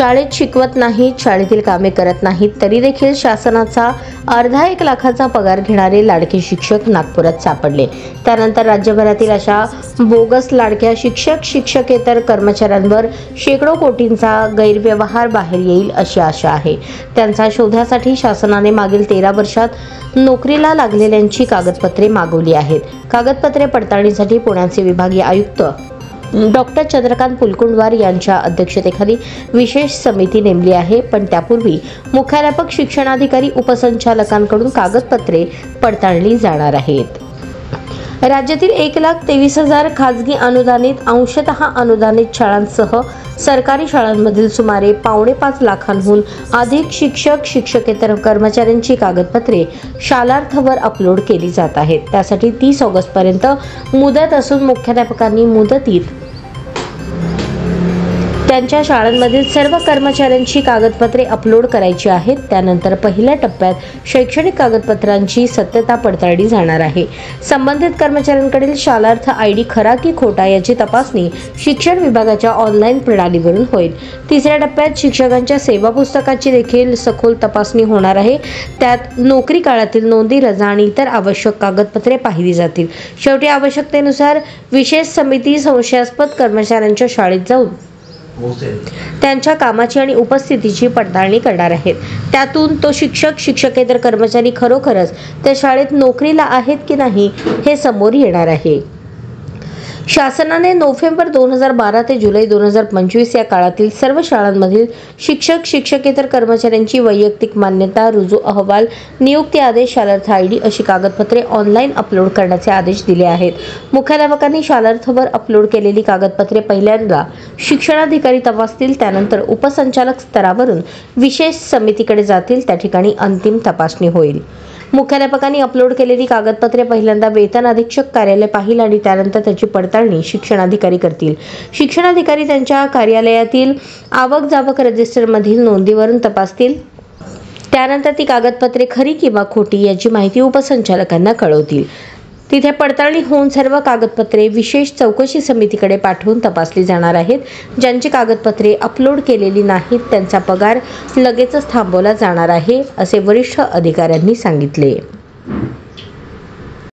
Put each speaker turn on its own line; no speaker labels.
शाळेत शिकवत नाहीत, शाळेतील कामे करत नाहीत, तरी देखील शासनाचा अर्धा 1 लाखाचा पगार घेणारे लाडके शिक्षक नागपुरात सापडले। त्यानंतर राज्यभरातील अशा बोगस लाडक्या शिक्षक शिक्षकेतर कर्मचाऱ्यांवर शेकडो कोटींचा गैरव्यवहार बाहेर येईल अशी आशा आहे। त्यांचा शोधासाठी शासनाने मागील 13 वर्षात नोकरीला लागलेल्यांची कागदपत्रे मागवली आहेत। कागदपत्रे पडताळणीसाठी पुण्याचे विभागीय आयुक्त डॉक्टर चंद्रकांत पुलकुंडवार यांच्या अध्यक्षतेखाली विशेष समिती नेमली आहे, पण त्यापूर्वी मुख्याध्यापक शिक्षणाधिकारी उपसंचालकांकडून कागदपत्रे पडताळली जाणार आहेत। राज्यातील 1,23,000 खाजगी अनुदानित अंशतः अनुदानित शाळांसह सरकारी शाळांमधील सुमारे 5.25 लाखांहून अधिक शिक्षक शिक्षकेतर कर्मचाऱ्यांची कागदपत्रे शालार्थवर अपलोड केली जात आहेत। त्यासाठी 30 ऑगस्टपर्यंत मुदत असून मुख्याध्यापकांनी मुदतीत त्यांच्या शाळांमधील सर्व कर्मचाऱ्यांची कागदपत्रे अपलोड करायची आहेत। त्यानंतर पहिल्या टप्प्यात शैक्षणिक कागदपत्रांची सत्यता पडताळली जाणार आहे। संबंधित कर्मचाऱ्यांकडील शालार्थ आयडी खरा की खोटा याची तपासणी शिक्षण विभागाच्या ऑनलाईन प्रणालीवरून होईल। तिसऱ्या टप्प्यात शिक्षकांच्या सेवा पुस्तकाची देखील सखोल तपासणी होणार आहे। त्यात नोकरी काळातील नोंदी, रजा आणि इतर आवश्यक कागदपत्रे पाहिली जातील। शेवटी आवश्यकतेनुसार विशेष समिती संशयास्पद कर्मचाऱ्यांच्या शाळेत जाऊन त्यांच्या कामाची आणि उपस्थितीची पडताळणी करणार आहेत। त्यातून तो शिक्षक शिक्षकेतर कर्मचारी खरोखरच त्या शाळेत नोकरीला आहेत की नाही हे समोर येणार आहे। शासनाने नोव्हेंबर 2012 ते जुलै 2025 या काळातील सर्व शाळांमधील शिक्षक शिक्षकेतर कर्मचाऱ्यांची वैयक्तिक मान्यता, रुजू अहवाल, नियुक्ती आदेश, शालार्थ आयडी अशी कागदपत्रे ऑनलाईन अपलोड करण्याचे आदेश दिले आहेत। मुख्याध्यापकांनी शालार्थवर अपलोड केलेली कागदपत्रे पहिल्यांदा शिक्षणाधिकारी तपासतील, त्यानंतर उपसंचालक स्तरावरून विशेष समितीकडे जातील, त्या ठिकाणी अंतिम तपासणी होईल। मुख्याध्यापकांनी अपलोड केलेली कागदपत्रे पहिल्यांदा वेतन अधीक्षक कार्यालय पाहिल आणि त्यानंतर त्याची पडताळणी शिक्षणाधिकारी करतील। शिक्षणाधिकारी त्यांच्या कार्यालयातील आवक जावक रजिस्टरमधील नोंदीवरून तपासतील, त्यानंतर ती कागदपत्रे खरी किंवा खोटी याची माहिती उपसंचालकांना कळवतील। तिथे पडताळणी होऊन सर्व कागदपत्रे विशेष चौकशी समितीकडे पाठवून तपासली जाणार आहेत। ज्यांची कागदपत्रे अपलोड केलेली नाहीत त्यांचा पगार लगेचच थांबवला जाणार आहे, असे वरिष्ठ अधिकाऱ्यांनी सांगितले।